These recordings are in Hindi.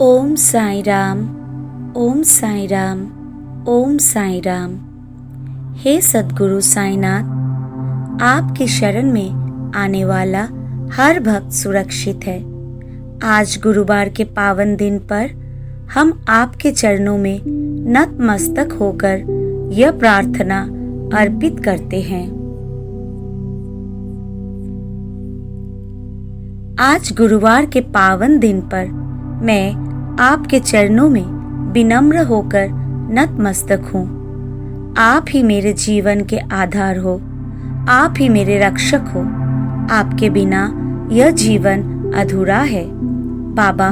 ओम साई राम, ओम साई राम, ओम साई राम। हे सद्गुरु साईनाथ, आपकी शरण में आने वाला हर भक्त सुरक्षित है। आज गुरुवार के पावन दिन पर हम आपके चरणों में नतमस्तक होकर यह प्रार्थना अर्पित करते हैं। आज गुरुवार के पावन दिन पर मैं आपके चरणों में विनम्र होकर नतमस्तक हूँ। आप ही मेरे जीवन के आधार हो, आप ही मेरे रक्षक हो। आपके बिना यह जीवन अधूरा है। बाबा,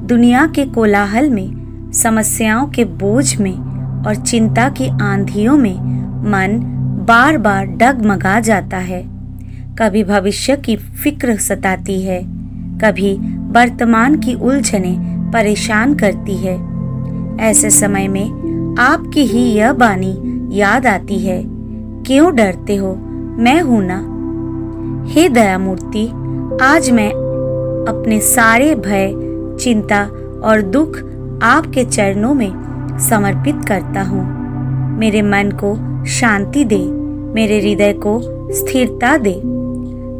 दुनिया के कोलाहल में, समस्याओं के बोझ में और चिंता की आंधियों में मन बार बार डगमगा जाता है। कभी भविष्य की फिक्र सताती है, कभी वर्तमान की उलझनें परेशान करती है। ऐसे समय में आपकी ही यह बानी याद आती है, क्यों डरते हो, मैं हूं ना। हे दयामूर्ति, आज मैं अपने सारे भय, चिंता और दुख आपके चरणों में समर्पित करता हूँ। मेरे मन को शांति दे, मेरे हृदय को स्थिरता दे।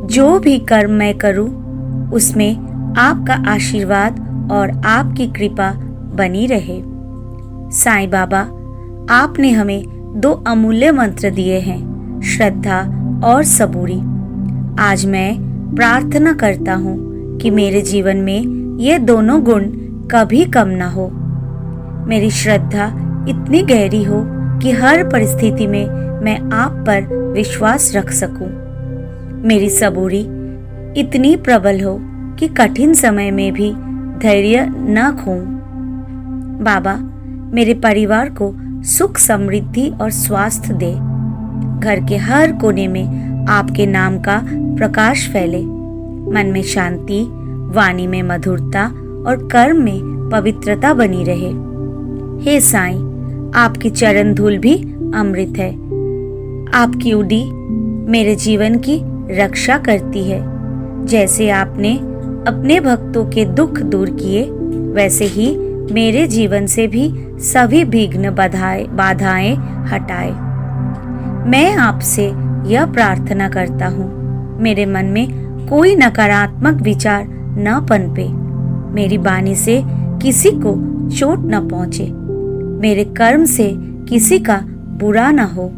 जो भी कर्म मैं करूँ उसमें आपका आशीर्वाद और आपकी कृपा बनी रहे। साईं बाबा, आपने हमें दो अमूल्य मंत्र दिए हैं, श्रद्धा और सबूरी। आज मैं प्रार्थना करता हूँ कि मेरे जीवन में ये दोनों गुण कभी कम ना हो। मेरी श्रद्धा इतनी गहरी हो कि हर परिस्थिति में मैं आप पर विश्वास रख सकूं। मेरी सबूरी इतनी प्रबल हो कि कठिन समय में भी धैर्य न खोऊं। बाबा, मेरे परिवार को सुख, समृद्धि और स्वास्थ्य दे। घर के हर कोने में आपके नाम का प्रकाश फैले। मन में शांति, वाणी में मधुरता और कर्म में पवित्रता बनी रहे। हे साईं, आपकी चरण धूल भी अमृत है। आपकी उडी मेरे जीवन की रक्षा करती है। जैसे आपने अपने भक्तों के दुख दूर किए, वैसे ही मेरे जीवन से भी सभी विघ्न बाधाएं हटाए। मैं आपसे यह प्रार्थना करता हूँ, मेरे मन में कोई नकारात्मक विचार न पनपे, मेरी वाणी से किसी को चोट न पहुँचे, मेरे कर्म से किसी का बुरा न हो।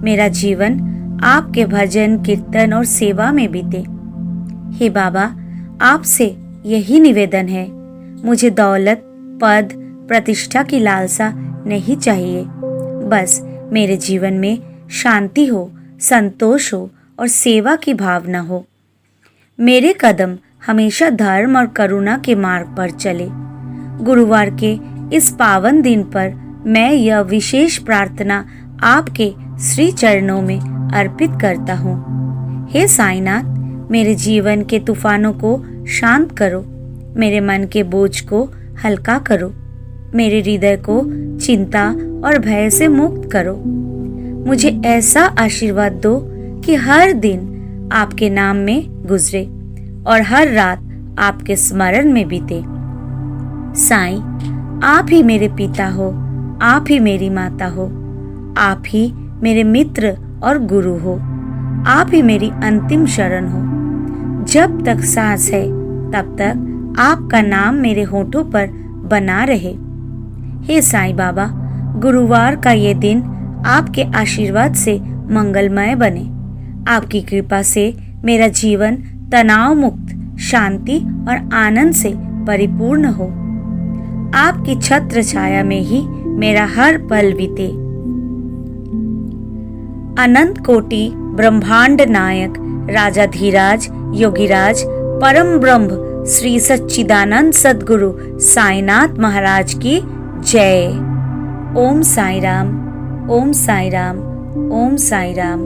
मेरा जीवन आपके भजन, कीर्तन और सेवा में बीते। हे बाबा, आपसे यही निवेदन है, मुझे दौलत, पद, प्रतिष्ठा की लालसा नहीं चाहिए। बस मेरे जीवन में शांति हो, संतोष हो और सेवा की भावना हो। मेरे कदम हमेशा धर्म और करुणा के मार्ग पर चले। गुरुवार के इस पावन दिन पर मैं यह विशेष प्रार्थना आपके श्री चरणों में अर्पित करता हूँ। हे साईनाथ, मेरे जीवन के तूफानों को शांत करो, मेरे मन के बोझ को हल्का करो, मेरे हृदय को चिंता और भय से मुक्त करो। मुझे ऐसा आशीर्वाद दो कि हर दिन आपके नाम में गुजरे और हर रात आपके स्मरण में बीते। साईं, आप ही मेरे पिता हो, आप ही मेरी माता हो, आप ही मेरे मित्र और गुरु हो, आप ही मेरी अंतिम शरण हो। जब तक सांस है तब तक आपका नाम मेरे होठों पर बना रहे। हे साईं बाबा, गुरुवार का ये दिन आपके आशीर्वाद से मंगलमय बने। आपकी कृपा से मेरा जीवन तनाव मुक्त, शांति और आनंद से परिपूर्ण हो। आपकी छत्र छाया में ही मेरा हर पल बीते। अनंत कोटि ब्रह्मांड नायक राजाधिराज योगीराज परम ब्रह्म श्री सच्चिदानंद सद्गुरु साईनाथ महाराज की जय। ओम साई राम, ओम साई राम, ओम साई राम।